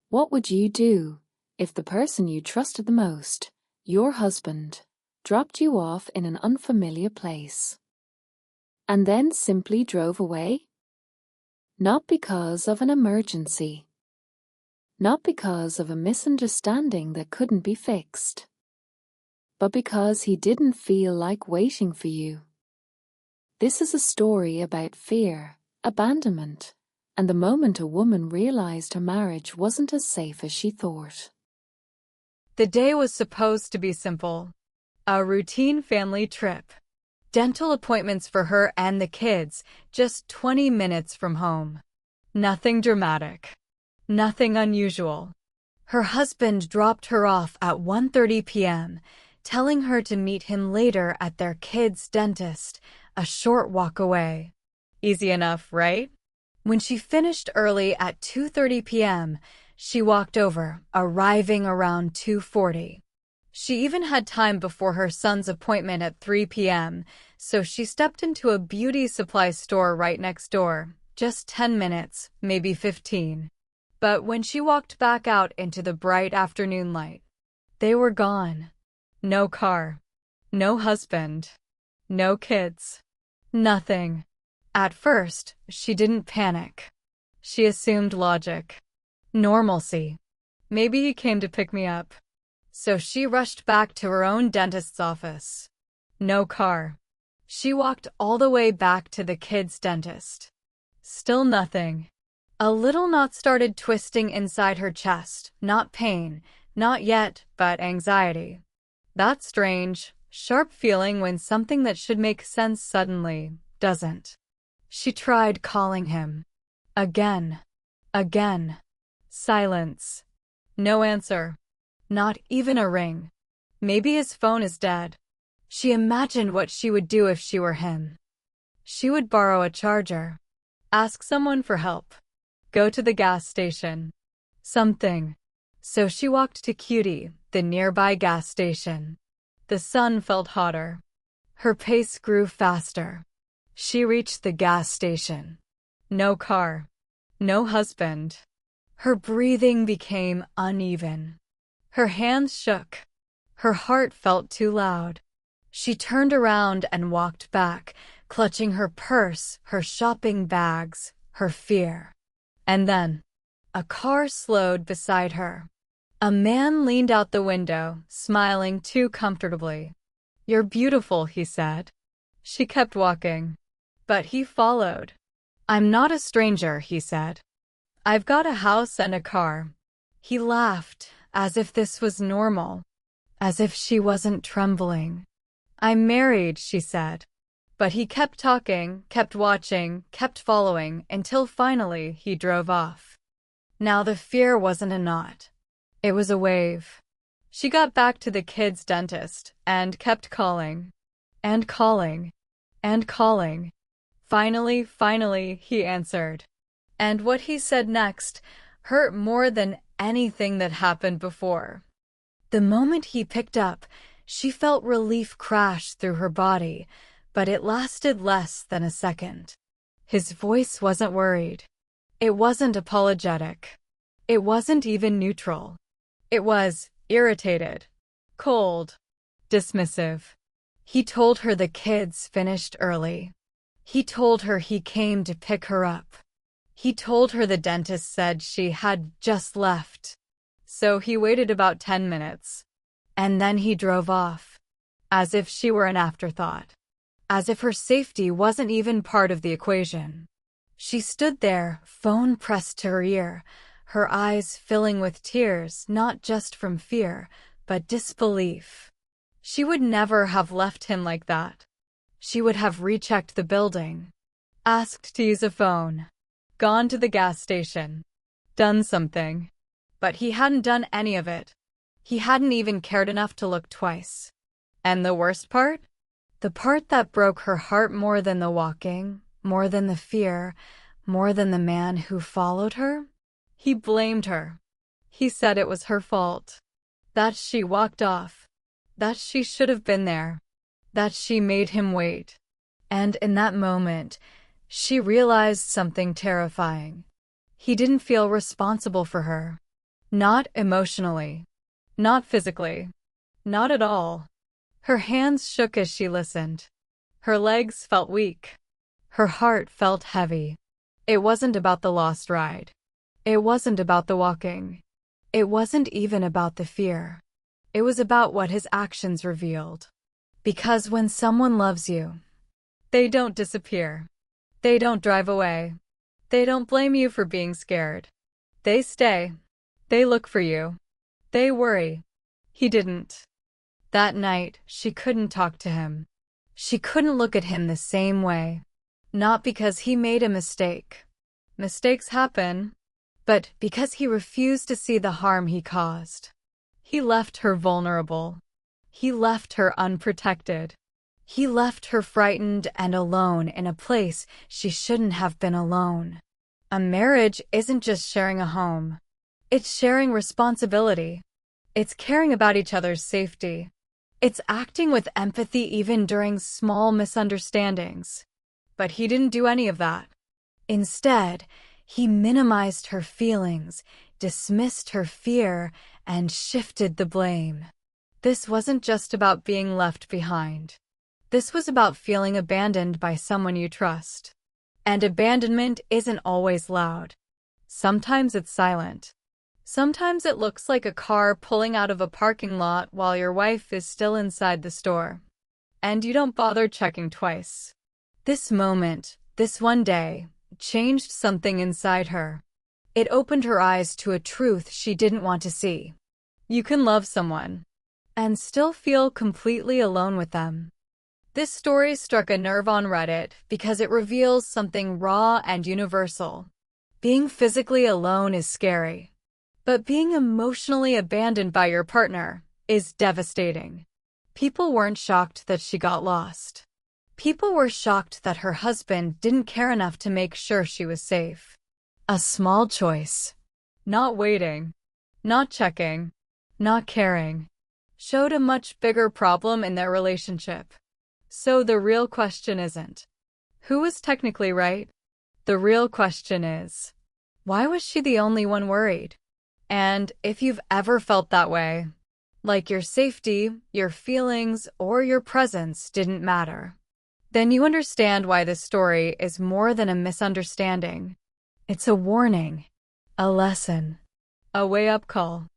What would you do if the person you trusted the most, your husband, dropped you off in an unfamiliar place and then simply drove away? Not because of an emergency, not because of a misunderstanding that couldn't be fixed, but because he didn't feel like waiting for you. This is a story about fear, abandonment, and the moment a woman realized her marriage wasn't as safe as she thought. The day was supposed to be simple. A routine family trip. Dental appointments for her and the kids, just 20 minutes from home. Nothing dramatic. Nothing unusual. Her husband dropped her off at 1:30 p.m., telling her to meet him later at their kids' dentist, a short walk away. Easy enough, right? When she finished early at 2:30 p.m., she walked over, arriving around 2:40. She even had time before her son's appointment at 3 p.m., so she stepped into a beauty supply store right next door. Just 10 minutes, maybe 15. But when she walked back out into the bright afternoon light, they were gone. No car. No husband. No kids. Nothing. At first, she didn't panic. She assumed logic. Normalcy. Maybe he came to pick me up. So she rushed back to her own dentist's office. No car. She walked all the way back to the kids' dentist. Still nothing. A little knot started twisting inside her chest. Not pain, not yet, but anxiety. That strange, sharp feeling when something that should make sense suddenly doesn't. She tried calling him. Again. Again. Silence. No answer. Not even a ring. Maybe his phone is dead. She imagined what she would do if she were him. She would borrow a charger. Ask someone for help. Go to the gas station. Something. So she walked to Cutie, the nearby gas station. The sun felt hotter. Her pace grew faster. She reached the gas station. No car. No husband. Her breathing became uneven. Her hands shook. Her heart felt too loud. She turned around and walked back, clutching her purse, her shopping bags, her fear. And then, a car slowed beside her. A man leaned out the window, smiling too comfortably. "You're beautiful," he said. She kept walking. But he followed. "I'm not a stranger," he said. "I've got a house and a car." He laughed, as if this was normal. As if she wasn't trembling. "I'm married," she said. But he kept talking, kept watching, kept following, until finally he drove off. Now the fear wasn't a knot. It was a wave. She got back to the kids' dentist and kept calling. And calling. And calling. Finally, he answered. And what he said next hurt more than anything that happened before. The moment he picked up, she felt relief crash through her body, but it lasted less than a second. His voice wasn't worried. It wasn't apologetic. It wasn't even neutral. It was irritated, cold, dismissive. He told her the kids finished early. He told her he came to pick her up. He told her the dentist said she had just left. So he waited about 10 minutes. And then he drove off. As if she were an afterthought. As if her safety wasn't even part of the equation. She stood there, phone pressed to her ear, her eyes filling with tears, not just from fear, but disbelief. She would never have left him like that. She would have rechecked the building, asked to use a phone, gone to the gas station, done something. But he hadn't done any of it. He hadn't even cared enough to look twice. And the worst part? The part that broke her heart more than the walking, more than the fear, more than the man who followed her? He blamed her. He said it was her fault. That she walked off. That she should have been there. That she made him wait. And in that moment, she realized something terrifying. He didn't feel responsible for her. Not emotionally. Not physically. Not at all. Her hands shook as she listened. Her legs felt weak. Her heart felt heavy. It wasn't about the lost ride. It wasn't about the walking. It wasn't even about the fear. It was about what his actions revealed. Because when someone loves you, they don't disappear. They don't drive away. They don't blame you for being scared. They stay. They look for you. They worry. He didn't. That night, she couldn't talk to him. She couldn't look at him the same way. Not because he made a mistake. Mistakes happen. But because he refused to see the harm he caused. He left her vulnerable. He left her unprotected. He left her frightened and alone in a place she shouldn't have been alone. A marriage isn't just sharing a home. It's sharing responsibility. It's caring about each other's safety. It's acting with empathy even during small misunderstandings. But he didn't do any of that. Instead, he minimized her feelings, dismissed her fear, and shifted the blame. This wasn't just about being left behind. This was about feeling abandoned by someone you trust. And abandonment isn't always loud. Sometimes it's silent. Sometimes it looks like a car pulling out of a parking lot while your wife is still inside the store. And you don't bother checking twice. This moment, this one day, changed something inside her. It opened her eyes to a truth she didn't want to see. You can love someone and still feel completely alone with them. This story struck a nerve on Reddit because it reveals something raw and universal. Being physically alone is scary, but being emotionally abandoned by your partner is devastating. People weren't shocked that she got lost. People were shocked that her husband didn't care enough to make sure she was safe. A small choice, not waiting, not checking, not caring, showed a much bigger problem in their relationship. So the real question isn't, who was technically right? The real question is, why was she the only one worried? And if you've ever felt that way, like your safety, your feelings, or your presence didn't matter, then you understand why this story is more than a misunderstanding. It's a warning, a lesson, a wake-up call.